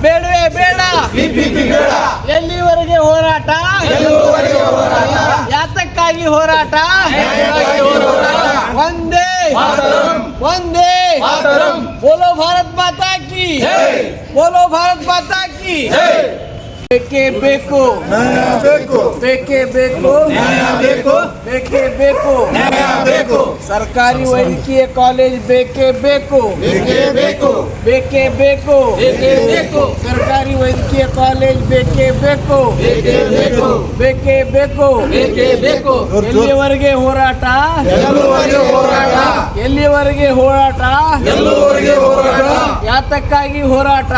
ಬೇಡವೇ ಬೇಡ ಎಲ್ಲಿವರೆಗೆ ಹೋರಾಟ ಯಾತಕ್ಕಾಗಿ ಹೋರಾಟ ಒಂದೇ ಒಂದೇ बोलो भारत माता की बोलो भारत माता की ಬೇಕೇ ಬೇಕು ಬೇಕೇ ಬೇಕು ಬೇಕೇ ಬೇಕು ಸರ್ಕಾರಿ ವೈದ್ಯಕೀಯ ಕಾಲೇಜ್ ಬೇಕೇ ಬೇಕು ಬೇಕೇ ಬೇಕು ಸರ್ಕಾರಿ ವೈದ್ಯಕೀಯ ಕಾಲೇಜ್ ಬೇಕೇ ಬೇಕು ಬೇಕೇ ಬೇಕು ಎಲ್ಲಿವರೆಗೆ ಹೋರಾಟ ಎಲ್ಲಿವರೆಗೆ ಹೋರಾಟ ಯಾತಕ್ಕಾಗಿ ಹೋರಾಟ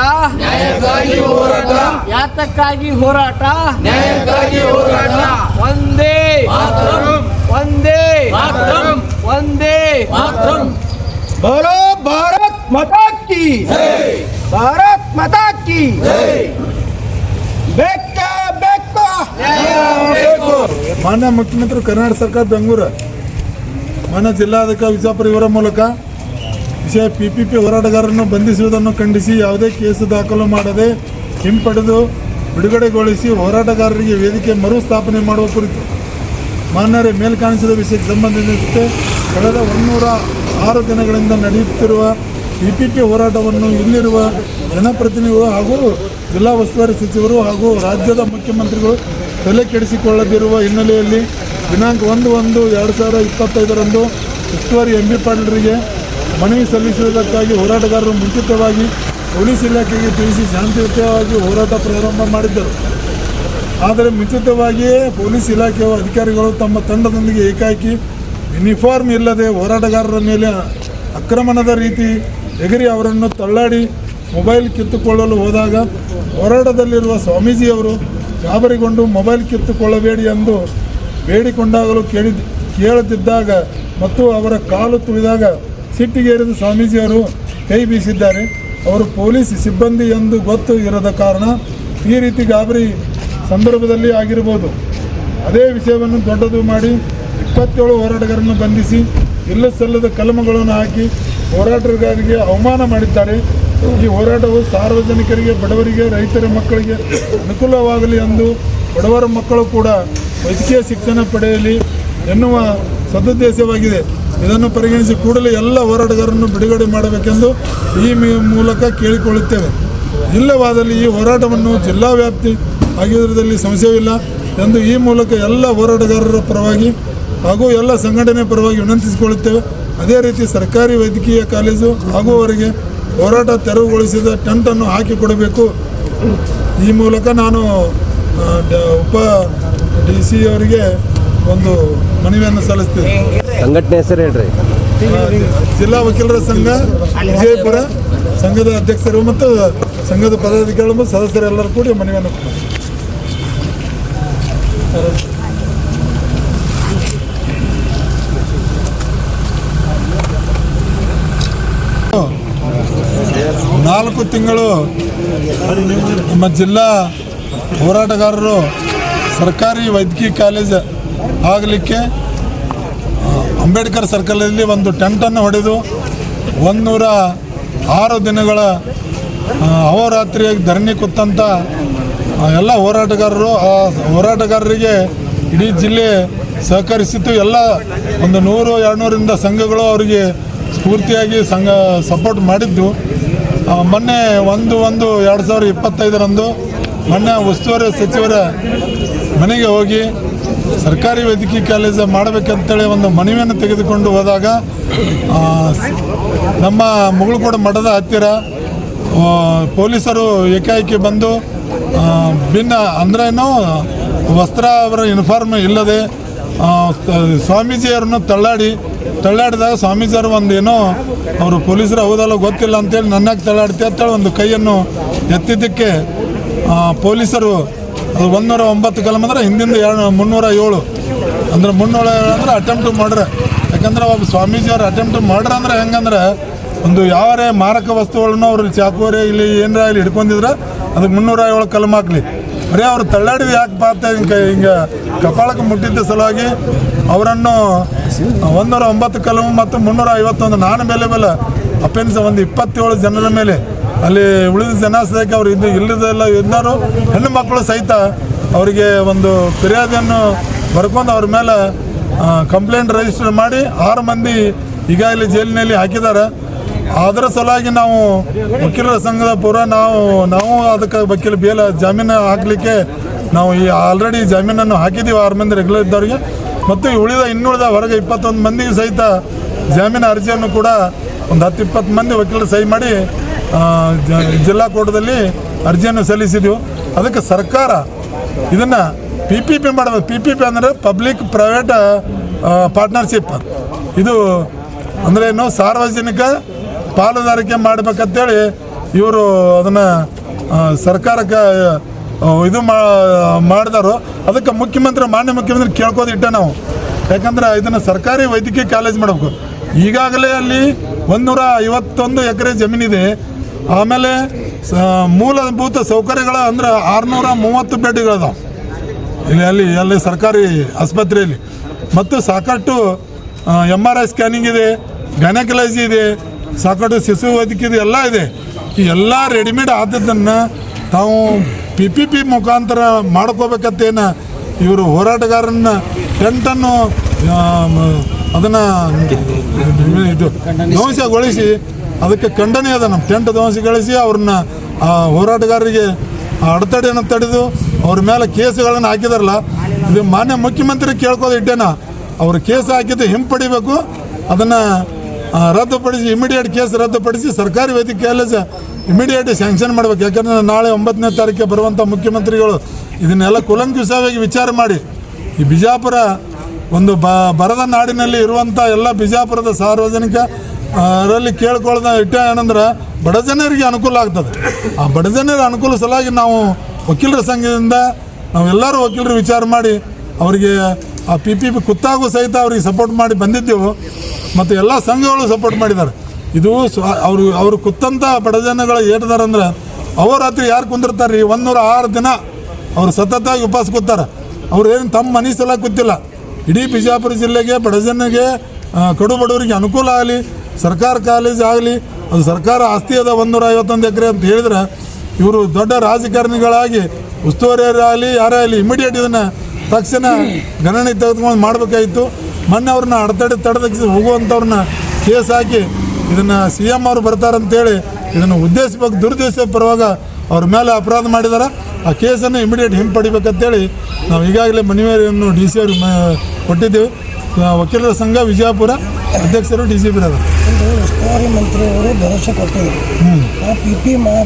ಯಾತಕ್ಕಾಗಿ ಹೋರಾಟ ಒಂದೇ ಒಂದೇ ಒಂದೇ बोलो भारत माता की भारत माता की बेका बेका ಮಾನ್ಯ ಮುಖ್ಯಮಂತ್ರಿ ಕರ್ನಾಟಕ ಸರ್ಕಾರ ಬೆಂಗಳೂರು ಮಾನ್ಯ ಜಿಲ್ಲಾಧಿಕಾರಿ ವಿಜಯಪುರ ಇವರ ಮೂಲಕ ವಿಷಯ PPP ಹೋರಾಟಗಾರರನ್ನು ಬಂಧಿಸುವುದನ್ನು ಖಂಡಿಸಿ ಯಾವುದೇ ಕೇಸು ದಾಖಲು ಮಾಡದೆ ಹಿಂಪಡೆದು ಬಿಡುಗಡೆಗೊಳಿಸಿ ಹೋರಾಟಗಾರರಿಗೆ ವೇದಿಕೆ ಮರುಸ್ಥಾಪನೆ ಮಾಡುವ ಕುರಿತು ಮಾನ್ಯರೇ ಮೇಲ್ಕಾಣಿಸಿದ ವಿಷಯಕ್ಕೆ ಸಂಬಂಧಿಸಿದಂತೆ ಕಳೆದ 106 ದಿನಗಳಿಂದ ನಡೆಯುತ್ತಿರುವ PPP ಹೋರಾಟವನ್ನು ಇಲ್ಲಿರುವ ಜನಪ್ರತಿನಿಧಿಗಳು ಹಾಗೂ ಜಿಲ್ಲಾ ಉಸ್ತುವಾರಿ ಸಚಿವರು ಹಾಗೂ ರಾಜ್ಯದ ಮುಖ್ಯಮಂತ್ರಿಗಳು ತಲೆ ಕೆಡಿಸಿಕೊಳ್ಳದಿರುವ ಹಿನ್ನೆಲೆಯಲ್ಲಿ ದಿನಾಂಕ 1/1/2025 ಉಸ್ತುವಾರಿ MB ಪಾಟೀಲರಿಗೆ ಮನವಿ ಸಲ್ಲಿಸುವುದಕ್ಕಾಗಿ ಹೋರಾಟಗಾರರು ಮುಂಚಿತವಾಗಿ ಪೊಲೀಸ್ ಇಲಾಖೆಗೆ ತಿಳಿಸಿ ಶಾಂತಿಯುತವಾಗಿ ಹೋರಾಟ ಪ್ರಾರಂಭ ಮಾಡಿದ್ದರು. ಆದರೆ ಮುಂಚಿತವಾಗಿಯೇ ಪೊಲೀಸ್ ಇಲಾಖೆಯ ಅಧಿಕಾರಿಗಳು ತಮ್ಮ ತಂಡದೊಂದಿಗೆ ಏಕಾಏಕಿ ಯೂನಿಫಾರ್ಮ್ ಇಲ್ಲದೆ ಹೋರಾಟಗಾರರ ಮೇಲೆ ಆಕ್ರಮಣದ ರೀತಿ ಎಗರಿ ಅವರನ್ನು ತಳ್ಳಾಡಿ ಮೊಬೈಲ್ ಕಿತ್ತುಕೊಳ್ಳಲು ಹೋದಾಗ ಹೋರಾಟದಲ್ಲಿರುವ ಸ್ವಾಮೀಜಿಯವರು ಗಾಬರಿಗೊಂಡು ಮೊಬೈಲ್ ಕಿತ್ತುಕೊಳ್ಳಬೇಡಿ ಎಂದು ಬೇಡಿಕೊಂಡಾಗಲೂ ಕೇಳುತ್ತಿದ್ದಾಗ ಮತ್ತು ಅವರ ಕಾಲು ತುಳಿದಾಗ ಸಿಟ್ಟಿಗೇರಿದ ಸ್ವಾಮೀಜಿಯವರು ಕೈ ಬೀಸಿದ್ದಾರೆ. ಅವರು ಪೊಲೀಸ್ ಸಿಬ್ಬಂದಿ ಎಂದು ಗೊತ್ತು ಇರದ ಕಾರಣ ಈ ರೀತಿ ಗಾಬರಿ ಸಂದರ್ಭದಲ್ಲಿ ಆಗಿರಬಹುದು. ಅದೇ ವಿಷಯವನ್ನು ದೊಡ್ಡದು ಮಾಡಿ 27 ಹೋರಾಟಗಾರರನ್ನು ಬಂಧಿಸಿ ಇಲ್ಲ ಸಲ್ಲದ ಕಲಮಗಳನ್ನು ಹಾಕಿ ಹೋರಾಟಗಾರರಿಗೆ ಅವಮಾನ ಮಾಡಿದ್ದಾರೆ. ಈ ಹೋರಾಟವು ಸಾರ್ವಜನಿಕರಿಗೆ, ಬಡವರಿಗೆ, ರೈತರ ಮಕ್ಕಳಿಗೆ ಅನುಕೂಲವಾಗಲಿ ಎಂದು ಬಡವರ ಮಕ್ಕಳು ಕೂಡ ವೈದ್ಯಕೀಯ ಶಿಕ್ಷಣ ಪಡೆಯಲಿ ಎನ್ನುವ ಸದುದ್ದೇಶವಾಗಿದೆ. ಇದನ್ನು ಪರಿಗಣಿಸಿ ಕೂಡಲೇ ಎಲ್ಲ ಹೋರಾಟಗಾರರನ್ನು ಬಿಡುಗಡೆ ಮಾಡಬೇಕೆಂದು ಈ ಮೂಲಕ ಕೇಳಿಕೊಳ್ಳುತ್ತೇವೆ. ಇಲ್ಲವಾದಲ್ಲಿ ಈ ಹೋರಾಟವನ್ನು ಜಿಲ್ಲಾ ವ್ಯಾಪ್ತಿ ಆಗಿರುವುದರಲ್ಲಿ ಸಂಶಯವಿಲ್ಲ ಎಂದು ಈ ಮೂಲಕ ಎಲ್ಲ ಹೋರಾಟಗಾರರ ಪರವಾಗಿ ಹಾಗೂ ಎಲ್ಲ ಸಂಘಟನೆ ಪರವಾಗಿ ವಿನಂತಿಸಿಕೊಳ್ಳುತ್ತೇವೆ. ಅದೇ ರೀತಿ ಸರ್ಕಾರಿ ವೈದ್ಯಕೀಯ ಕಾಲೇಜು ಆಗುವವರೆಗೆ ಹೋರಾಟ ತೆರವುಗೊಳಿಸಿದ ಟೆಂಟನ್ನು ಹಾಕಿಕೊಡಬೇಕು. ಈ ಮೂಲಕ ನಾನು ಉಪ DC ಅವರಿಗೆ ಒಂದು ಮನವಿಯನ್ನು ಸಲ್ಲಿಸ್ತೀನಿ. ಸಂಘಟನೆ ಹೆಸರು ಹೇಳ್ರಿ. ಜಿಲ್ಲಾ ವಕೀಲರ ಸಂಘ ವಿಜಯಪುರ ಸಂಘದ ಅಧ್ಯಕ್ಷರು ಮತ್ತು ಸಂಘದ ಪದಾಧಿಕಾರಿಗಳು ಮತ್ತು ಸದಸ್ಯರೆಲ್ಲರೂ ಕೂಡಿ ಮನವಿಯನ್ನು ಕೊಡ್ತಾರೆ. 4 ತಿಂಗಳು ನಮ್ಮ ಜಿಲ್ಲಾ ಹೋರಾಟಗಾರರು ಸರ್ಕಾರಿ ವೈದ್ಯಕೀಯ ಕಾಲೇಜ್ ಆಗಲಿಕ್ಕೆ ಅಂಬೇಡ್ಕರ್ ಸರ್ಕಲಲ್ಲಿ ಒಂದು ಟೆಂಟನ್ನು ಹೊಡೆದು 106 ದಿನಗಳ ಅಹೋರಾತ್ರಿಯಾಗಿ ಧರಣಿ ಕೂತಂಥ ಎಲ್ಲ ಹೋರಾಟಗಾರರು, ಆ ಹೋರಾಟಗಾರರಿಗೆ ಇಡೀ ಜಿಲ್ಲೆ ಸಹಕರಿಸಿತ್ತು. ಎಲ್ಲ ಒಂದು 100-200ರಿಂದ ಸಂಘಗಳು ಅವರಿಗೆ ಸ್ಫೂರ್ತಿಯಾಗಿ ಸಪೋರ್ಟ್ ಮಾಡಿದ್ದು. ಮೊನ್ನೆ 1/1/2025 ಮೊನ್ನೆ ಉಸ್ತುವಾರಿ ಸಚಿವರ ಮನೆಗೆ ಹೋಗಿ ಸರ್ಕಾರಿ ವೈದ್ಯಕೀಯ ಕಾಲೇಜ್ ಮಾಡಬೇಕಂತೇಳಿ ಒಂದು ಮನವಿಯನ್ನು ತೆಗೆದುಕೊಂಡು ಹೋದಾಗ ನಮ್ಮ ಮುಗಳಕೋಡ ಮಠದ ಹತ್ತಿರ ಪೊಲೀಸರು ಏಕಾಏಕಿ ಬಂದು ಭಿನ್ನ ಅಂದ್ರೇನು ವಸ್ತ್ರ ಅವರ ಯೂನಿಫಾರ್ಮ್ ಇಲ್ಲದೆ ಸ್ವಾಮೀಜಿಯವರನ್ನು ತಳ್ಳಾಡಿದಾಗ ಸ್ವಾಮೀಜಿಯವರು ಒಂದೇನೋ ಅವರು ಪೊಲೀಸರು ಹೌದಲ್ಲ ಗೊತ್ತಿಲ್ಲ ಅಂತೇಳಿ ನನ್ನಾಗಿ ತಳ್ಳಾಡ್ತಿ ಅಂತೇಳಿ ಒಂದು ಕೈಯನ್ನು ಎತ್ತಿದ್ದಕ್ಕೆ ಪೊಲೀಸರು ಅದು 109 ಕಲಂ ಅಂದ್ರೆ ಹಿಂದಿಂದ 307 ಅಂದ್ರೆ 307 ಅಂದ್ರೆ ಅಟೆಂಪ್ಟ್ ಮಾಡ್ರೆ. ಯಾಕಂದ್ರೆ ಒಬ್ಬ ಸ್ವಾಮೀಜಿಯವ್ರು ಅಟೆಂಪ್ಟ್ ಮಾಡ್ರೆ ಅಂದ್ರೆ ಹೆಂಗಂದ್ರೆ ಒಂದು ಯಾವರೇ ಮಾರಕ ವಸ್ತುಗಳನ್ನು ಅವ್ರು ಚಾಕುವರೆ ಇಲ್ಲಿ ಏನರ ಇಲ್ಲಿ ಹಿಡ್ಕೊಂಡಿದ್ರೆ ಅದಕ್ಕೆ 307 ಕಲಂ ಹಾಕ್ಲಿ. ಬರೀ ಅವ್ರು ತಳ್ಳಾಡಿದ ಯಾಕೆ ಪಾತ ಹಿಂಗೆ ಕಪಾಳಕ್ಕೆ ಮುಟ್ಟಿದ್ದ ಸಲುವಾಗಿ ಅವರನ್ನು 109 ಕಲಂ ಮತ್ತು 351 ನಾನ್ ಮೇಲೆ ಅಫೆನ್ಸ್ ಒಂದು 27 ಜನರ ಮೇಲೆ ಅಲ್ಲಿ ಉಳಿದ ಜನಾಸದಕ್ಕೆ ಅವರು ಇಲ್ಲದೆಲ್ಲ ಇದ್ದಾರು ಹೆಣ್ಣು ಮಕ್ಕಳು ಸಹಿತ ಅವರಿಗೆ ಒಂದು ಫಿರ್ಯಾದಿಯನ್ನು ಬರ್ಕೊಂಡು ಅವ್ರ ಮೇಲೆ ಕಂಪ್ಲೇಂಟ್ ರಿಜಿಸ್ಟರ್ ಮಾಡಿ 6 ಮಂದಿ ಈಗಾಗಲೇ ಜೈಲಿನಲ್ಲಿ ಹಾಕಿದ್ದಾರೆ. ಅದರ ಸಲುವಾಗಿ ನಾವು ವಕೀಲರ ಸಂಘದ ಪೂರ ನಾವು ಅದಕ್ಕೆ ಜಾಮೀನು ಹಾಕಲಿಕ್ಕೆ ನಾವು ಈ ಆಲ್ರೆಡಿ ಜಾಮೀನನ್ನು ಹಾಕಿದ್ದೀವಿ 6 ಮಂದಿ ರೆಗ್ಯುಲರ್ ಇದ್ದವರಿಗೆ. ಮತ್ತು ಇನ್ನುಳಿದ ಹೊರಗೆ 21 ಮಂದಿಗೆ ಸಹಿತ ಜಾಮೀನು ಅರ್ಜಿಯನ್ನು ಕೂಡ ಒಂದು 10-20 ಮಂದಿ ವಕೀಲರು ಸಹಿ ಮಾಡಿ ಜಿಲ್ಲಾ ಕೋರ್ಟ್ದಲ್ಲಿ ಅರ್ಜಿಯನ್ನು ಸಲ್ಲಿಸಿದೆವು. ಅದಕ್ಕೆ ಸರ್ಕಾರ ಇದನ್ನು PPP ಮಾಡಬೇಕು. PPP ಅಂದರೆ ಪಬ್ಲಿಕ್ ಪ್ರೈವೇಟ್ ಪಾರ್ಟ್ನರ್ಶಿಪ್. ಇದು ಅಂದರೆ ಏನು ಸಾರ್ವಜನಿಕ ಪಾಲುದಾರಿಕೆ ಮಾಡಬೇಕಂತೇಳಿ ಇವರು ಅದನ್ನು ಸರ್ಕಾರಕ್ಕೆ ಇದು ಮಾಡಿದಾರು. ಅದಕ್ಕೆ ಮಾನ್ಯ ಮುಖ್ಯಮಂತ್ರಿ ಕೇಳ್ಕೋದು ಇಟ್ಟ ನಾವು. ಯಾಕಂದ್ರೆ ಇದನ್ನು ಸರ್ಕಾರಿ ವೈದ್ಯಕೀಯ ಕಾಲೇಜ್ ಮಾಡಬೇಕು. ಈಗಾಗಲೇ ಅಲ್ಲಿ 151 ಎಕರೆ ಜಮೀನಿದೆ. ಆಮೇಲೆ ಮೂಲಭೂತ ಸೌಕರ್ಯಗಳ ಅಂದ್ರೆ 630 ಬೆಡ್ಗಳಿದಾವೆ ಅಲ್ಲಿ ಸರ್ಕಾರಿ ಆಸ್ಪತ್ರೆಯಲ್ಲಿ. ಮತ್ತು ಸಾಕಷ್ಟು MRI ಸ್ಕ್ಯಾನಿಂಗ್ ಇದೆ, ಗೈನಕಾಲಜಿ ಇದೆ, ಸಾಕಷ್ಟು ಶಿಶು ವೈದ್ಯಕೀಯ ಎಲ್ಲ ಇದೆ. ಈ ಎಲ್ಲ ರೆಡಿಮೇಡ್ ಆದದ್ದನ್ನು ತಾವು PPP ಮುಖಾಂತರ ಮಾಡ್ಕೋಬೇಕಂತೇನು ಇವರು ಹೋರಾಟಗಾರನ್ನ ಟೆಂಟನ್ನು ಅದನ್ನು ಇದು ಧ್ವಂಸಗೊಳಿಸಿ ಅದಕ್ಕೆ ಖಂಡನೆ ಅದ. ನಮ್ಮ ಟೆಂಟ್ ಧ್ವಂಸಗೊಳಿಸಿ ಅವ್ರನ್ನ ಹೋರಾಟಗಾರರಿಗೆ ಅಡೆತಡೆಯನ್ನು ತಡೆದು ಅವ್ರ ಮೇಲೆ ಕೇಸುಗಳನ್ನು ಹಾಕಿದಾರಲ್ಲ, ಇದು ಮಾನ್ಯ ಮುಖ್ಯಮಂತ್ರಿ ಕೇಳ್ಕೋದು ಇಟ್ಟೇನ ಅವ್ರ ಕೇಸ್ ಹಾಕಿದ್ದು ಹಿಂಪಡಿಬೇಕು. ಅದನ್ನು ರದ್ದುಪಡಿಸಿ ಇಮಿಡಿಯೇಟ್ ಕೇಸ್ ರದ್ದುಪಡಿಸಿ ಸರ್ಕಾರಿ ವೈದ್ಯಕೀಯ ಕಾಲೇಜ್ ಇಮಿಡಿಯೇಟ್ ಸ್ಯಾಂಕ್ಷನ್ ಮಾಡಬೇಕು. ಯಾಕಂದರೆ ನಾಳೆ 9ನೇ ತಾರೀಕಿಗೆ ಬರುವಂಥ ಮುಖ್ಯಮಂತ್ರಿಗಳು ಇದನ್ನೆಲ್ಲ ಕೂಲಂಕುಷವಾಗಿ ವಿಚಾರ ಮಾಡಿ ಈ ಬಿಜಾಪುರ ಒಂದು ಬರದ ನಾಡಿನಲ್ಲಿ ಇರುವಂಥ ಎಲ್ಲ ಬಿಜಾಪುರದ ಸಾರ್ವಜನಿಕ ರಲ್ಲಿ ಕೇಳ್ಕೊಳ್ಳೋದ ಇಟ್ಟ ಏನಂದ್ರೆ ಬಡ ಜನರಿಗೆ ಅನುಕೂಲ ಆಗ್ತದೆ. ಆ ಬಡ ಜನರ ಅನುಕೂಲ ಸಲುವಾಗಿ ನಾವು ವಕೀಲರ ಸಂಘದಿಂದ ನಾವೆಲ್ಲರೂ ವಕೀಲರು ವಿಚಾರ ಮಾಡಿ ಅವರಿಗೆ ಆ PPP ಕುತ್ತಾಗೂ ಸಹಿತ ಅವ್ರಿಗೆ ಸಪೋರ್ಟ್ ಮಾಡಿ ಬಂದಿದ್ದೆವು. ಮತ್ತು ಎಲ್ಲ ಸಂಘಗಳು ಸಪೋರ್ಟ್ ಮಾಡಿದ್ದಾರೆ. ಇದು ಅವರು ಕುತ್ತಂಥ ಬಡ ಜನಗಳು ಏಟಿದಾರೆ ಅಂದ್ರೆ ರಾತ್ರಿ ಯಾರು ಕುಂದಿರ್ತಾರೆ ರೀ 106 ದಿನ ಅವರು ಸತತವಾಗಿ ಉಪವಾಸ ಕೂತಾರೆ. ಅವ್ರು ಏನು ತಮ್ಮ ಮನೆ ಸಲ ಕೂತಿಲ್ಲ. ಇಡೀ ಬಿಜಾಪುರ ಜಿಲ್ಲೆಗೆ ಬಡ ಜನರಿಗೆ ಕಡು ಬಡವರಿಗೆ ಅನುಕೂಲ ಆಗಲಿ, ಸರ್ಕಾರ ಕಾಲೇಜ್ ಆಗಲಿ, ಅದು ಸರ್ಕಾರ ಆಸ್ತಿ ಅದ 151 ಎಕರೆ ಅಂತ ಹೇಳಿದ್ರೆ ಇವರು ದೊಡ್ಡ ರಾಜಕಾರಣಿಗಳಾಗಿ ಉಸ್ತುವಾರಿಯಾಗಲಿ ಯಾರೇ ಆಗಲಿ ಇಮಿಡಿಯೇಟ್ ಇದನ್ನು ತಕ್ಷಣ ಗಣನೆಗೆ ತೆಗೆದುಕೊಂಡು ಮಾಡಬೇಕಾಗಿತ್ತು. ಮೊನ್ನೆ ಅವ್ರನ್ನ ಅಡೆತಡೆ ತಡೆದಕ್ಕೆ ಹೋಗುವಂಥವ್ರನ್ನ ಕೇಸ್ ಹಾಕಿ ಇದನ್ನು CM ಅವರು ಬರ್ತಾರಂತೇಳಿ ಇದನ್ನು ದುರುದ್ದೇಶ ಪರವಾಗ ಅವ್ರ ಮೇಲೆ ಅಪರಾಧ ಮಾಡಿದ್ದಾರೆ. ಆ ಕೇಸನ್ನು ಇಮಿಡಿಯೇಟ್ ಹಿಂಪಡಿಬೇಕಂತೇಳಿ ನಾವು ಈಗಾಗಲೇ ಮನವಿಯನ್ನು DC ಅವ್ರಿಗೆ ಕೊಟ್ಟಿದ್ದೇವೆ. ವಕೀಲರ ಸಂಘ ವಿಜಯಪುರ ಅಧ್ಯಕ್ಷರು DCP ಅವರು ಉಸ್ತುವಾರಿ ಮಂತ್ರಿಯವರು ಭರವಸೆ ಕೊಟ್ಟಿದ್ರು.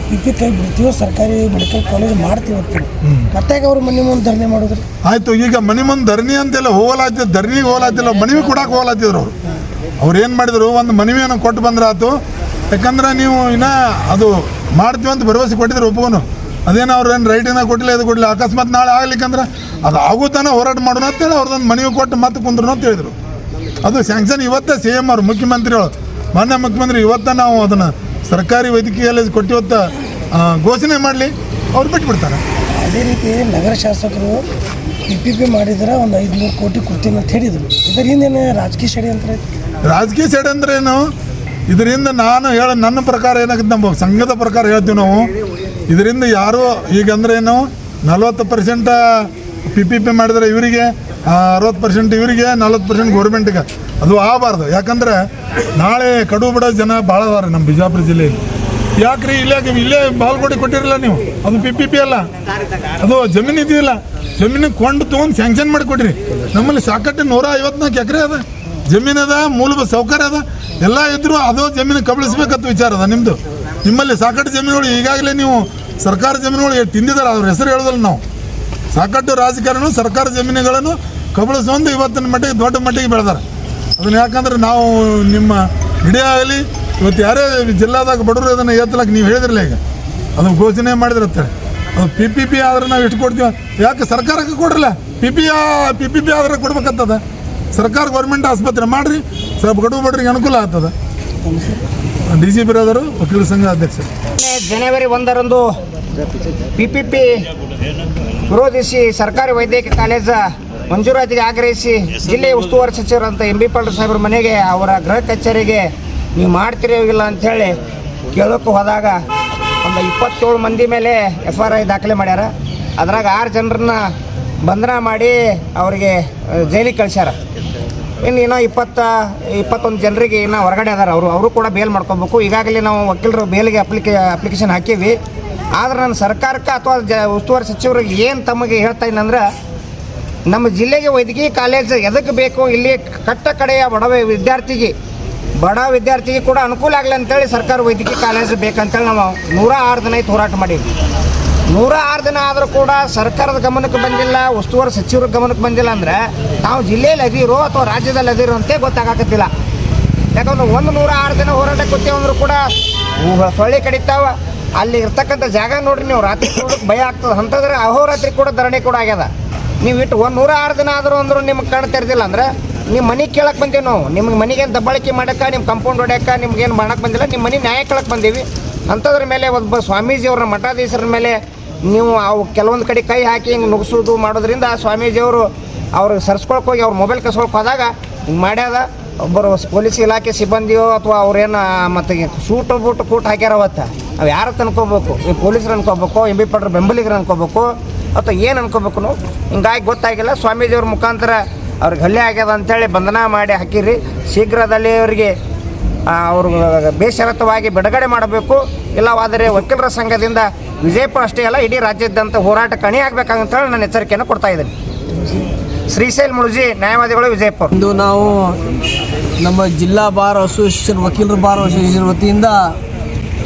PP ಕೈ ಬಿಡ್ತೀವೋ ಸರ್ಕಾರಿ ಮೆಡಿಕಲ್ ಕಾಲೇಜ್ ಮಾಡ್ತೀವಿ ಅಂತೀವಿ. ಮತ್ತೆ ಅವ್ರು ಮನೆ ಮುಂದೆ ಧರಣಿ ಮಾಡಿದ್ರು. ಆಯಿತು, ಈಗ ಮನೆ ಮುಂದೆ ಧರಣಿ ಅಂತೆಲ್ಲ ಧರಣಿಗೆ ಹೋಗಲಾತಿಲ್ಲ, ಮನವಿ ಕೊಡಕ್ಕೆ ಹೋಗಲಾತಿದ್ರು. ಅವ್ರು ಏನು ಮಾಡಿದ್ರು, ಒಂದು ಮನವಿಯನ್ನು ಕೊಟ್ಟು ಬಂದ್ರೆ ಆಯ್ತು. ಯಾಕಂದ್ರೆ ನೀವು ಇನ್ನೂ ಅದು ಮಾಡ್ತೀವಿ ಅಂತ ಭರವಸೆ ಕೊಟ್ಟಿದ್ರು ಒಪ್ಪೋನು. ಅದೇನು ಅವ್ರು ಏನು ರೈಟಿನ ಕೊಟ್ಟಿಲ್ಲ, ಇದು ಕೊಡಲಿಲ್ಲ. ಅಕಸ್ಮಾತ್ ನಾಳೆ ಆಗ್ಲಿಕ್ಕಂದ್ರೆ ಅದು ಆಗುತ್ತಾನೆ ಹೋರಾಟ ಮಾಡೋಣ ಅಂತೇಳಿ ಅವ್ರದ್ದೊಂದು ಮನವಿ ಕೊಟ್ಟು ಮತ್ತೆ ಕುಂದ್ರು ಅಂತ ಹೇಳಿದ್ರು. ಅದು ಸ್ಯಾಂಕ್ಷನ್ ಇವತ್ತೇ CM ಅವರು ಮುಖ್ಯಮಂತ್ರಿಗಳು ಮಾನ್ಯ ಮುಖ್ಯಮಂತ್ರಿ ಇವತ್ತ ನಾವು ಅದನ್ನು ಸರ್ಕಾರಿ ವೈದ್ಯಕೀಯ ಕಾಲೇಜ್ ಕೊಟ್ಟಿವತ್ತ ಘೋಷಣೆ ಮಾಡಲಿ, ಅವ್ರು ಬಿಟ್ಬಿಡ್ತಾರೆ. ಅದೇ ರೀತಿ ನಗರ ಶಾಸಕರು PPP ಮಾಡಿದ್ರೆ ಒಂದು 500 ಕೋಟಿ ಕೊಡ್ತೀನಿ ಅಂತ ಹೇಳಿದರು. ಇದರಿಂದೇನು ರಾಜಕೀಯ ಷಡ್ಯಂತ್ರ ಅಂತ ರಾಜಕೀಯ ಷಡ್ಯಂತ್ರ ಏನು? ಇದರಿಂದ ನನ್ನ ಪ್ರಕಾರ ಏನಾಗುತ್ತೆ, ನಮ್ಮ ಸಂಘದ ಪ್ರಕಾರ ಹೇಳ್ತೀವಿ ನಾವು, ಇದರಿಂದ ಯಾರು ಈಗ ಅಂದ್ರೆ ಏನು 40% PPP ಮಾಡಿದರೆ ಇವರಿಗೆ 60% ಇವರಿಗೆ 40% ಗೌರ್ಮೆಂಟಿಗೆ. ಅದು ಆಗಬಾರ್ದು. ಯಾಕಂದರೆ ನಾಳೆ ಕಡು ಬಡ ಜನ ಭಾಳ ಅದಾರೆ ನಮ್ಮ ಬಿಜಾಪುರ ಜಿಲ್ಲೆಯಲ್ಲಿ. ಯಾಕ್ರಿ ಇಲ್ಲೇ ಬಾಲ್ಕೋಟೆ ಕೊಟ್ಟಿರಲ್ಲ ನೀವು, ಅದು PPP ಅಲ್ಲ, ಅದು ಜಮೀನು ಇದೆಯಲ್ಲ, ಜಮೀನು ಕೊಂಡು ತೊಗೊಂಡು ಸ್ಯಾಂಕ್ಷನ್ ಮಾಡಿಕೊಡ್ರಿ. ನಮ್ಮಲ್ಲಿ ಸಾಕಷ್ಟು 154 ಎಕರೆ ಅದ ಜಮೀನು ಅದ, ಮೂಲಭೂತ ಸೌಕರ್ಯ ಅದ, ಎಲ್ಲ ಇದ್ದರೂ ಅದು ಜಮೀನು ಕಬಳಿಸ್ಬೇಕಂತ ವಿಚಾರ ಅದ ನಿಮ್ಮದು. ನಿಮ್ಮಲ್ಲಿ ಸಾಕಷ್ಟು ಜಮೀನುಗಳು ಈಗಾಗಲೇ ನೀವು ಸರ್ಕಾರ ಜಮೀನುಗಳು ತಿಂದಿದ್ದಾರೆ, ಅವ್ರ ಹೆಸರು ಹೇಳೋದಲ್ಲ ನಾವು. ಸಾಕಷ್ಟು ರಾಜಕಾರಣ ಸರ್ಕಾರ ಜಮೀನುಗಳನ್ನು ಕಬಳಿಸುವಂತ ಇವತ್ತಿನ ಮಟ್ಟಿಗೆ ದೊಡ್ಡ ಮಟ್ಟಿಗೆ ಬೆಳೆದಾರೆ. ಅದನ್ನು ಯಾಕಂದ್ರೆ ನಾವು ನಿಮ್ಮ ಇಡೀ ಆಗಲಿ ಇವತ್ತು ಯಾರೇ ಜಿಲ್ಲಾದಾಗ ಬಡವರು ಅದನ್ನು ಎತ್ತಲಕ್ಕೆ ನೀವು ಹೇಳಿದ್ರಲ್ಲ, ಈಗ ಅದನ್ನು ಘೋಷಣೆ ಮಾಡಿದ್ರಂತೇಳಿ ಅದು PPP ಆದ್ರೆ ನಾವು ಎಷ್ಟು ಕೊಡ್ತೀವಿ, ಯಾಕೆ ಸರ್ಕಾರಕ್ಕೆ ಕೊಡ್ರಲ್ಲ? PPP ಆದ್ರೆ ಕೊಡ್ಬೇಕಂತದ. ಸರ್ಕಾರ ಗೌರ್ಮೆಂಟ್ ಆಸ್ಪತ್ರೆ ಮಾಡಿರಿ, ಸ್ವಲ್ಪ ಕಡು ಬಡ್ರಿಗೆ ಅನುಕೂಲ ಆಗ್ತದೆ. DCP ಅವರು ವಕೀಲರ ಸಂಘ ಅಧ್ಯಕ್ಷರು. ಜನವರಿ 1ರಂದು PPP ವಿರೋಧಿಸಿ ಸರ್ಕಾರಿ ವೈದ್ಯಕೀಯ ಕಾಲೇಜ ಮಂಜೂರಾತಿಗೆ ಆಗ್ರಹಿಸಿ ಜಿಲ್ಲೆಯ ಉಸ್ತುವಾರಿ ಸಚಿವರಂತ MB ಪಾಟೀಲ್ ಸಾಹೇಬ್ರ ಮನೆಗೆ ಅವರ ಗೃಹ ಕಚೇರಿಗೆ ನೀವು ಮಾಡ್ತಿರೋ ಇಲ್ಲ ಅಂಥೇಳಿ ಕೇಳೋಕ್ಕೆ ಹೋದಾಗ ಒಂದು 27 ಮಂದಿ ಮೇಲೆ FRI ದಾಖಲೆ ಮಾಡ್ಯಾರ. ಅದ್ರಾಗ 6 ಜನರನ್ನ ಬಂಧನ ಮಾಡಿ ಅವರಿಗೆ ಜೈಲಿಗೆ ಕಳ್ಸ್ಯಾರ. ಇನ್ನೂ 21 ಜನರಿಗೆ ಇನ್ನೂ ಹೊರಗಡೆ ಅದಾರ. ಅವರು ಕೂಡ ಬೇಲ್ ಮಾಡ್ಕೊಬೇಕು. ಈಗಾಗಲೇ ನಾವು ವಕೀಲರು ಬೇಲ್ಗೆ ಅಪ್ಲಿಕೇಶನ್ ಹಾಕೀವಿ. ಆದ್ರೆ ನಾನು ಸರ್ಕಾರಕ್ಕೆ ಅಥವಾ ಉಸ್ತುವಾರಿ ಸಚಿವರಿಗೆ ಏನು ತಮಗೆ ಹೇಳ್ತಾ ಇದ್ದಂದ್ರೆ, ನಮ್ಮ ಜಿಲ್ಲೆಗೆ ವೈದ್ಯಕೀಯ ಕಾಲೇಜ್ ಎದಕ್ಕೆ ಬೇಕು, ಇಲ್ಲಿ ಕಟ್ಟ ಕಡೆಯ ಬಡ ವಿದ್ಯಾರ್ಥಿಗೆ ಕೂಡ ಅನುಕೂಲ ಆಗಲಿ ಅಂತೇಳಿ ಸರ್ಕಾರ ವೈದ್ಯಕೀಯ ಕಾಲೇಜ್ ಬೇಕಂತೇಳಿ ನಾವು 106 ದಿನ ಆಯ್ತು ಹೋರಾಟ ಮಾಡೀವಿ. 106 ದಿನ ಆದರೂ ಕೂಡ ಸರ್ಕಾರದ ಗಮನಕ್ಕೆ ಬಂದಿಲ್ಲ, ಉಸ್ತುವಾರಿ ಸಚಿವರ ಗಮನಕ್ಕೆ ಬಂದಿಲ್ಲ ಅಂದರೆ ನಾವು ಜಿಲ್ಲೆಯಲ್ಲಿ ಅದಿರೋ ಅಥವಾ ರಾಜ್ಯದಲ್ಲಿ ಅದಿರೋ ಅಂತೇ ಗೊತ್ತಾಗತ್ತಿಲ್ಲ. ಯಾಕಂದ್ರೆ 106 ದಿನ ಹೋರಾಟಕ್ಕೆ ಗೊತ್ತೇವಂದ್ರೂ ಕೂಡ ಸೊಳ್ಳೆ ಕಡಿತಾವ. ಅಲ್ಲಿ ಇರ್ತಕ್ಕಂಥ ಜಾಗ ನೋಡ್ರಿ, ನೀವು ರಾತ್ರಿ ನೋಡೋಕೆ ಭಯ ಆಗ್ತದೆ. ಅಂಥದ್ರೆ ಅಹೋರಾತ್ರಿ ಕೂಡ ಧರಣಿ ಕೂಡ ಆಗ್ಯದ. ನೀವು ಇಟ್ಟು 106 ದಿನ ಆದರೂ ಅಂದರೂ ನಿಮ್ಗೆ ಕಣ್ಣು ತೆರೆದಿಲ್ಲ ಅಂದರೆ ನಿಮ್ಮ ಮನೆಗೆ ಕೇಳಕ್ಕೆ ಬಂದೀವಿ ನಾವು. ನಿಮ್ಗೆ ಮನೆಗೇನು ದಬ್ಬಾಳಿಕೆ ಮಾಡೋಕ್ಕೆ, ನಿಮ್ಮ ಕಂಪೌಂಡ್ ಹೊಡ್ಯೋಕ್ಕೆ ನಿಮ್ಗೇನು ಮಾಡಕ್ಕೆ ಬಂದಿಲ್ಲ, ನಿಮ್ಮ ಮನೆ ನ್ಯಾಯ ಕೇಳಕ್ಕೆ ಬಂದೀವಿ. ಅಂಥದ್ರ ಮೇಲೆ ಒಬ್ಬ ಸ್ವಾಮೀಜಿಯವ್ರನ್ನ ಮಠಾಧೀಶರ ಮೇಲೆ ನೀವು ಅವು ಕೆಲವೊಂದು ಕಡೆ ಕೈ ಹಾಕಿ ಹಿಂಗೆ ನುಗ್ಸೋದು ಮಾಡೋದ್ರಿಂದ ಸ್ವಾಮೀಜಿಯವರು ಅವ್ರಿಗೆ ಸರ್ಸ್ಕೊಳಕ್ಕೆ ಹೋಗಿ ಅವ್ರ ಮೊಬೈಲ್ ಕಸ್ಕೊಳಕ್ಕೆ ಹೋದಾಗ ಹಿಂಗೆ ಮಾಡ್ಯಾದ. ಒಬ್ಬರು ಪೊಲೀಸ್ ಇಲಾಖೆ ಸಿಬ್ಬಂದಿಯೋ ಅಥವಾ ಅವ್ರೇನು ಮತ್ತು ಸೂಟು ಬೂಟು ಕೂಟ್ ಹಾಕ್ಯಾರ ಅವತ್ತು, ಅವು ಯಾರು ಅನ್ಕೋಬೇಕು? ಈ ಪೊಲೀಸರು ಅನ್ಕೋಬೇಕು, MB ಪಾಟೀಲ್ ಬೆಂಬಲಿಗರು ಅನ್ಕೋಬೇಕು, ಅಥವಾ ಏನು ಅನ್ಕೋಬೇಕು? ನಾವು ಹಿಂಗಾಗಿ ಗೊತ್ತಾಗಿಲ್ಲ. ಸ್ವಾಮೀಜಿಯವ್ರ ಮುಖಾಂತರ ಅವ್ರಿಗೆ ಹಲ್ಲೆ ಆಗ್ಯದ ಅಂಥೇಳಿ ಬಂಧನ ಮಾಡಿ ಹಾಕಿರಿ. ಶೀಘ್ರದಲ್ಲಿ ಅವರಿಗೆ ಅವರು ಬೇಷರತ್ತವಾಗಿ ಬಿಡುಗಡೆ ಮಾಡಬೇಕು. ಇಲ್ಲವಾದರೆ ವಕೀಲರ ಸಂಘದಿಂದ ವಿಜಯಪುರ ಅಷ್ಟೇ ಅಲ್ಲ, ಇಡೀ ರಾಜ್ಯಾದ್ಯಂತ ಹೋರಾಟಕ್ಕೆ ಅಣಿ ಆಗಬೇಕಂತೇಳಿ ನಾನು ಎಚ್ಚರಿಕೆಯನ್ನು ಕೊಡ್ತಾ ಇದ್ದೀನಿ. ಶ್ರೀಶೈಲ್ ಮುಳುಜಿ, ನ್ಯಾಯವಾದಿಗಳು, ವಿಜಯಪುರ. ಇಂದು ನಾವು ನಮ್ಮ ಜಿಲ್ಲಾ ಬಾರ್ ಅಸೋಸಿಯೇಷನ್, ವಕೀಲರ ಬಾರ್ ಅಸೋಸಿಯೇಷನ್ ವತಿಯಿಂದ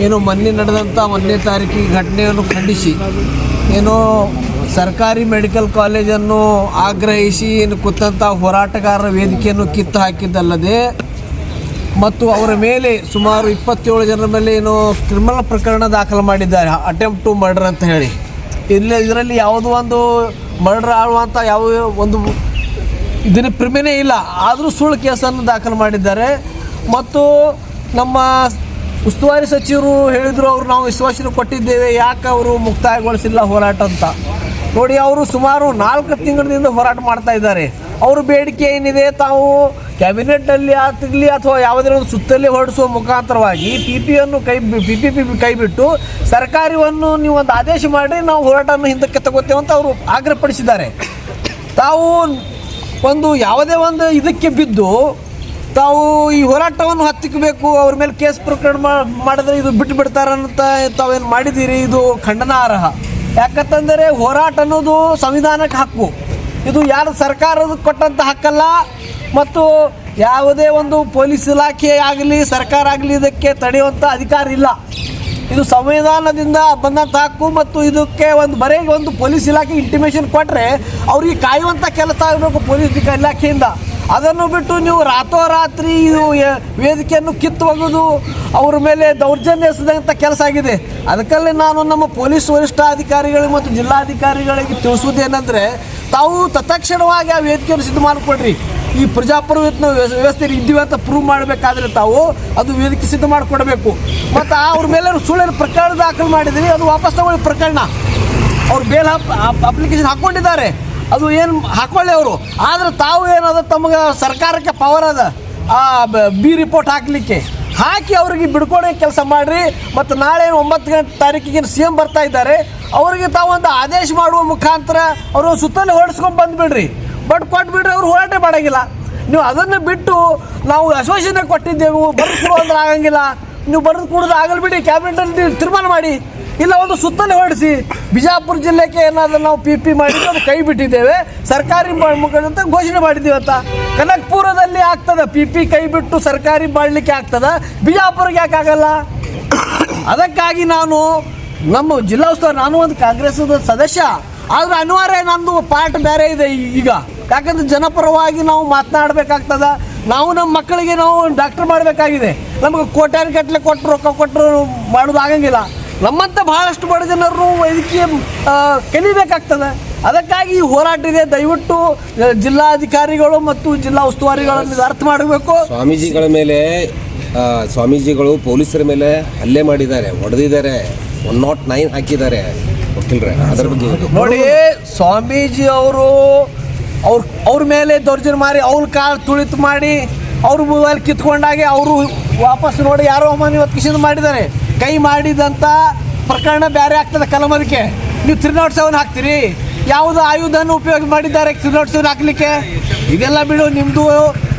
ಏನು ಮೊನ್ನೆ ನಡೆದಂಥ 1ನೇ ತಾರೀಕಿಗೆ ಘಟನೆಯನ್ನು ಖಂಡಿಸಿ ಏನು ಸರ್ಕಾರಿ ಮೆಡಿಕಲ್ ಕಾಲೇಜನ್ನು ಆಗ್ರಹಿಸಿ ಏನು ಕೂತಂಥ ಹೋರಾಟಗಾರರ ವೇದಿಕೆಯನ್ನು ಕಿತ್ತು ಹಾಕಿದ್ದಲ್ಲದೆ ಮತ್ತು ಅವರ ಮೇಲೆ ಸುಮಾರು 27 ಜನರ ಮೇಲೆ ಏನು ಕ್ರಿಮಿನಲ್ ಪ್ರಕರಣ ದಾಖಲು ಮಾಡಿದ್ದಾರೆ, ಅಟೆಂಪ್ಟ್ ಟು ಮರ್ಡರ್ ಅಂತ ಹೇಳಿ. ಇದರಲ್ಲಿ ಯಾವುದೋ ಒಂದು ಮರ್ಡರ್ ಆಳುವಂಥ ಯಾವ ಒಂದು ಇದನ್ನ ಪ್ರಿಮೆನೇ ಇಲ್ಲ, ಆದರೂ ಸುಳ್ಳು ಕೇಸನ್ನು ದಾಖಲು ಮಾಡಿದ್ದಾರೆ. ಮತ್ತು ನಮ್ಮ ಉಸ್ತುವಾರಿ ಸಚಿವರು ಹೇಳಿದರು, ಅವರು ನಾವು ವಿಶ್ವಾಸನೆ ಕೊಟ್ಟಿದ್ದೇವೆ, ಯಾಕೆ ಅವರು ಮುಕ್ತಾಯಗೊಳಿಸಿಲ್ಲ ಹೋರಾಟ ಅಂತ. ನೋಡಿ, ಅವರು ಸುಮಾರು 4 ತಿಂಗಳಿಂದ ಹೋರಾಟ ಮಾಡ್ತಾ ಇದ್ದಾರೆ. ಅವ್ರ ಬೇಡಿಕೆ ಏನಿದೆ, ತಾವು ಕ್ಯಾಬಿನೆಟ್ನಲ್ಲಿ ಆಗ್ತಿರಲಿ ಅಥವಾ ಯಾವುದೇ ಒಂದು ಸುತ್ತಲ್ಲಿ ಹೊರಡಿಸುವ ಮುಖಾಂತರವಾಗಿ PPP ಕೈ ಬಿಟ್ಟು ಸರ್ಕಾರವನ್ನು ನೀವು ಒಂದು ಆದೇಶ ಮಾಡಿ ನಾವು ಹೋರಾಟವನ್ನು ಹಿಂದಕ್ಕೆ ತಗೋತೇವೆ ಅಂತ ಅವರು ಆಗ್ರಹಪಡಿಸಿದ್ದಾರೆ. ತಾವು ಒಂದು ಯಾವುದೇ ಒಂದು ಇದಕ್ಕೆ ಬಿದ್ದು ತಾವು ಈ ಹೋರಾಟವನ್ನು ಹತ್ತಿಕ್ಕಬೇಕು, ಅವ್ರ ಮೇಲೆ ಕೇಸ್ ಪ್ರಕರಣ ಮಾಡಿದ್ರೆ ಇದು ಬಿಟ್ಟು ಬಿಡ್ತಾರಂತ ತಾವೇನು ಮಾಡಿದ್ದೀರಿ, ಇದು ಖಂಡನಾರ್ಹ. ಯಾಕಂತಂದರೆ ಹೋರಾಟ ಅನ್ನೋದು ಸಂವಿಧಾನಕ್ಕೆ ಹಕ್ಕು, ಇದು ಯಾರು ಸರ್ಕಾರದ ಕೊಟ್ಟಂಥ ಹಕ್ಕಲ್ಲ. ಮತ್ತು ಯಾವುದೇ ಒಂದು ಪೊಲೀಸ್ ಇಲಾಖೆ ಆಗಲಿ ಸರ್ಕಾರ ಆಗಲಿ ಇದಕ್ಕೆ ತಡೆಯುವಂಥ ಅಧಿಕಾರ ಇಲ್ಲ. ಇದು ಸಂವಿಧಾನದಿಂದ ಬಂದಂಥ ಹಕ್ಕು. ಮತ್ತು ಇದಕ್ಕೆ ಒಂದು ಪೊಲೀಸ್ ಇಲಾಖೆ ಇಂಟಿಮೇಷನ್ ಕೊಟ್ಟರೆ ಅವ್ರಿಗೆ ಕಾಯುವಂಥ ಕೆಲಸ ಆಗಬೇಕು ಪೊಲೀಸ್ ಇಲಾಖೆಯಿಂದ. ಅದನ್ನು ಬಿಟ್ಟು ನೀವು ರಾತ್ರೋರಾತ್ರಿ ಇದು ವೇದಿಕೆಯನ್ನು ಕಿತ್ತು ಹೋಗೋದು, ಅವ್ರ ಮೇಲೆ ದೌರ್ಜನ್ಯ ಎಸೆದಂಥ ಕೆಲಸ ಆಗಿದೆ. ಅದಕ್ಕಲ್ಲೇ ನಾನು ನಮ್ಮ ಪೊಲೀಸ್ ವರಿಷ್ಠಾಧಿಕಾರಿಗಳಿಗೆ ಮತ್ತು ಜಿಲ್ಲಾಧಿಕಾರಿಗಳಿಗೆ ತಿಳಿಸೋದೇನೆಂದರೆ, ತಾವು ತತ್ಕ್ಷಣವಾಗಿ ಆ ವೇದಿಕೆಯನ್ನು ಸಿದ್ಧ ಮಾಡಿಕೊಡ್ರಿ. ಈ ಪ್ರಜಾಪ್ರಭುತ್ವ ವ್ಯವಸ್ಥೆಯಲ್ಲಿ ಇದ್ದೀವಿ ಅಂತ ಪ್ರೂವ್ ಮಾಡಬೇಕಾದ್ರೆ ತಾವು ಅದು ವೇದಿಕೆ ಸಿದ್ಧ ಮಾಡಿಕೊಡ್ಬೇಕು. ಮತ್ತು ಅವ್ರ ಮೇಲೆ ಸುಳ್ಳಿನ ಪ್ರಕರಣ ದಾಖಲು ಮಾಡಿದ್ರಿ, ಅದು ವಾಪಸ್ ತಗೊಳ್ಳಿ ಪ್ರಕರಣ. ಅವ್ರು ಬೇಲ್ ಅಪ್ಲಿಕೇಶನ್ ಹಾಕ್ಕೊಂಡಿದ್ದಾರೆ, ಅದು ಏನು ಹಾಕೊಳ್ಳಿ ಅವರು. ಆದರೆ ತಾವು ಏನದ ತಮಗೆ ಸರ್ಕಾರಕ್ಕೆ ಪವರ್ ಅದ ಬಿ ರಿಪೋರ್ಟ್ ಹಾಕಲಿಕ್ಕೆ, ಹಾಕಿ ಅವ್ರಿಗೆ ಬಿಡ್ಕೊಡೋ ಕೆಲಸ ಮಾಡಿರಿ. ಮತ್ತು ನಾಳೆ 9ನೇ ತಾರೀಕಿಗೆ CM ಬರ್ತಾ ಇದ್ದಾರೆ, ಅವರಿಗೆ ತಾವೊಂದು ಆದೇಶ ಮಾಡುವ ಮುಖಾಂತರ ಅವರು ಸುತ್ತಲೇ ಹೊರಡಿಸ್ಕೊಂಡು ಬಂದುಬಿಡ್ರಿ. ಬಟ್ ಕೊಟ್ಬಿಡ್ರಿ, ಅವ್ರು ಹೋರಾಟ ಮಾಡೋಂಗಿಲ್ಲ. ನೀವು ಅದನ್ನು ಬಿಟ್ಟು ನಾವು ಅಸೋಸಿಯೇಷನ್ ಕೊಟ್ಟಿದ್ದೆವು ಬರೆದು ಕೊಡು ಅಂದ್ರೆ ಆಗಂಗಿಲ್ಲ. ನೀವು ಬರೆದು ಕೊಡೋದು ಆಗಲ್ಲ ಬಿಡಿ, ಕ್ಯಾಬಿನೆಟಲ್ಲಿ ತೀರ್ಮಾನ ಮಾಡಿ, ಇಲ್ಲ ಒಂದು ಸುತ್ತಲೇ ಹೊರಡಿಸಿ. ಬಿಜಾಪುರ ಜಿಲ್ಲೆಗೆ ಏನಾದರೂ ನಾವು PP ಮಾಡಿದ್ದು ಅದು ಕೈ ಬಿಟ್ಟಿದ್ದೇವೆ, ಸರ್ಕಾರಿ ಅಂತ ಘೋಷಣೆ ಮಾಡಿದ್ದೀವಿ ಅಂತ. ಕನಕಪುರದಲ್ಲಿ ಆಗ್ತದೆ PP ಕೈ ಬಿಟ್ಟು ಸರ್ಕಾರಿ ಮಾಡಲಿಕ್ಕೆ ಆಗ್ತದೆ, ಬಿಜಾಪುರಕ್ಕೆ ಯಾಕೆ ಆಗಲ್ಲ? ಅದಕ್ಕಾಗಿ ನಾನು ನಮ್ಮ ಜಿಲ್ಲಾ ಉಸ್ತುವಾರಿ, ನಾನು ಒಂದು ಕಾಂಗ್ರೆಸ್ದ ಸದಸ್ಯ, ಆದರೆ ಅನಿವಾರ್ಯ ನಂದು ಪಾರ್ಟ್ ಬೇರೆ ಇದೆ ಈಗ. ಯಾಕಂದರೆ ಜನಪರವಾಗಿ ನಾವು ಮಾತನಾಡಬೇಕಾಗ್ತದೆ. ನಾವು ನಮ್ಮ ಮಕ್ಕಳಿಗೆ ನಾವು ಡಾಕ್ಟರ್ ಮಾಡಬೇಕಾಗಿದೆ. ನಮಗೆ ಕೋಟ್ಯಾನುಗಟ್ಟಲೆ ಕೊಟ್ಟು ರೊಕ್ಕ ಕೊಟ್ಟರು ಮಾಡೋದು ಆಗಂಗಿಲ್ಲ. ನಮ್ಮಂಥ ಬಹಳಷ್ಟು ಬಡ ಜನರು ವೈದ್ಯಕೀಯ ಕಲಿಬೇಕಾಗ್ತದೆ. ಅದಕ್ಕಾಗಿ ಈ ಹೋರಾಟ ಇದೆ. ದಯವಿಟ್ಟು ಜಿಲ್ಲಾಧಿಕಾರಿಗಳು ಮತ್ತು ಜಿಲ್ಲಾ ಉಸ್ತುವಾರಿಗಳನ್ನು ಇದು ಅರ್ಥ ಮಾಡಬೇಕು. ಸ್ವಾಮೀಜಿಗಳು ಪೊಲೀಸರ ಮೇಲೆ ಹಲ್ಲೆ ಮಾಡಿದ್ದಾರೆ, ಹೊಡೆದಿದ್ದಾರೆ, 109 ಹಾಕಿದ್ದಾರೆ ವಕೀಲರೇ. ಅದರ ಬಗ್ಗೆ ನೋಡಿ, ಸ್ವಾಮೀಜಿ ಅವರು ಅವ್ರ ಮೇಲೆ ದೌರ್ಜನ್ಯ ಮಾಡಿ ಅವ್ರ ಕಾಲು ತುಳಿತು ಮಾಡಿ ಅವ್ರ ಮೊಬೈಲ್ ಕಿತ್ಕೊಂಡಾಗೆ ಅವರು ವಾಪಸ್ ನೋಡಿ ಯಾರೋ ಇವತ್ತು ಕಿಶನ್ ಮಾಡಿದ್ದಾರೆ. ಕೈ ಮಾಡಿದಂಥ ಪ್ರಕರಣ ಬೇರೆ ಆಗ್ತದೆ ಕಲಂ. ಅದಕ್ಕೆ ನೀವು 307 ಹಾಕ್ತೀರಿ. ಯಾವುದು ಆಯುಧನ ಉಪಯೋಗ ಮಾಡಿದ್ದಾರೆ 307 ಹಾಕ್ಲಿಕ್ಕೆ? ಇದೆಲ್ಲ ಬಿಡು, ನಿಮ್ಮದು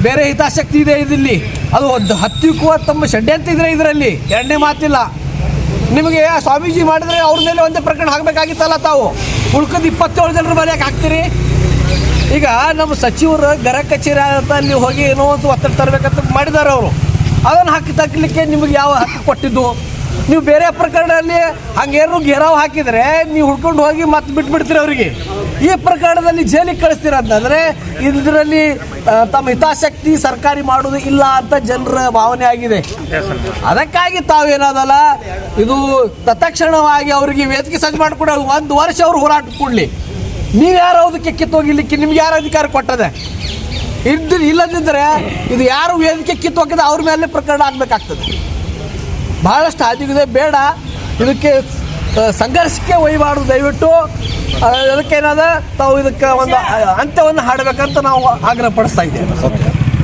ಬೇರೆ ಹಿತಾಸಕ್ತಿ ಇದೆ ಇದಿಲ್ಲಿ. ಅದು ಒಂದು ಹತ್ತಿಕ್ಕೂ ತಮ್ಮ ಷಡ್ಯಂತ್ರ ಇದ್ರೆ ಇದರಲ್ಲಿ ಎರಡನೇ ಮಾತಿಲ್ಲ. ನಿಮಗೆ ಸ್ವಾಮೀಜಿ ಮಾಡಿದ್ರೆ ಅವ್ರ ಮೇಲೆ ಒಂದೇ ಪ್ರಕರಣ ಹಾಕಬೇಕಾಗಿತ್ತಲ್ಲ ತಾವು. ಉಳ್ಕೊಂಡು 27 ಜನರ ಮೇಲೆ ಯಾಕೆ ಹಾಕ್ತೀರಿ? ಈಗ ನಮ್ಮ ಸಚಿವರು ಗೃಹ ಕಚೇರಿ ಅಲ್ಲಿ ಹೋಗಿ ಏನೋ ಒಂದು ಒತ್ತಡ ತರಬೇಕಂತ ಮಾಡಿದ್ದಾರೆ ಅವರು. ಅದನ್ನು ಹಾಕಲಿಕ್ಕೆ ನಿಮಗೆ ಯಾವ ಹಕ್ಕು ಕೊಟ್ಟಿದ್ದು? ನೀವು ಬೇರೆ ಪ್ರಕರಣದಲ್ಲಿ ಹಂಗೇನು ಘೇರಾವ್ ಹಾಕಿದರೆ ನೀವು ಹುಡ್ಕೊಂಡು ಹೋಗಿ ಮತ್ತೆ ಬಿಟ್ಬಿಡ್ತೀರಿ ಅವರಿಗೆ. ಈ ಪ್ರಕರಣದಲ್ಲಿ ಜೈಲಿಗೆ ಕಳಿಸ್ತೀರ ಅಂತಂದರೆ ಇದರಲ್ಲಿ ತಮ್ಮ ಹಿತಾಸಕ್ತಿ ಸರ್ಕಾರಿ ಮಾಡೋದು ಇಲ್ಲ ಅಂತ ಜನರ ಭಾವನೆ ಆಗಿದೆ. ಅದಕ್ಕಾಗಿ ತಾವೇನಾದಲ್ಲ ಇದು ತತ್ಕ್ಷಣವಾಗಿ ಅವರಿಗೆ ವೇದಿಕೆ ಸಜ್ಜು ಮಾಡಿಕೊಡ 1 ವರ್ಷ ಅವರು ಹೋರಾಟ ಕೊಡಲಿ. ನೀವು ಯಾರು ಅದಕ್ಕೆ ಕಿತ್ತೋಗಿಲಿಕ್ಕೆ ನಿಮ್ಗೆ ಯಾರು ಅಧಿಕಾರ ಕೊಟ್ಟದೆ? ಇಲ್ಲದಿದ್ದರೆ ಇದು ಯಾರು ವೇದಿಕೆ ಕಿತ್ತೋಗಿದೆ ಅವ್ರ ಮೇಲೆ ಪ್ರಕರಣ ಆಗಬೇಕಾಗ್ತದೆ. ಬಹಳಷ್ಟು ಹಾದಿಗಿದೆ, ಬೇಡ ಇದಕ್ಕೆ ಸಂಘರ್ಷಕ್ಕೆ ಒಯ್ಯಬಾರ್ದು. ದಯವಿಟ್ಟು ಅದಕ್ಕೇನಾದ ತಾವು ಇದಕ್ಕೆ ಒಂದು ಅಂತ್ಯವನ್ನು ಹಾಡಬೇಕಂತ ನಾವು ಆಗ್ರಹ ಪಡಿಸ್ತಾ ಇದ್ದೇವೆ.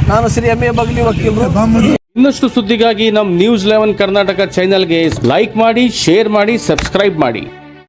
ನಾನು ಶ್ರೀ ಎಂ ಎ ಬಗ್ಲಿ ವಕೀಲರು. ಇನ್ನಷ್ಟು ಸುದ್ದಿಗಾಗಿ ನಮ್ಮ ನ್ಯೂಸ್ 11 ಕರ್ನಾಟಕ ಚಾನೆಲ್ಗೆ ಲೈಕ್ ಮಾಡಿ, ಶೇರ್ ಮಾಡಿ, ಸಬ್ಸ್ಕ್ರೈಬ್ ಮಾಡಿ.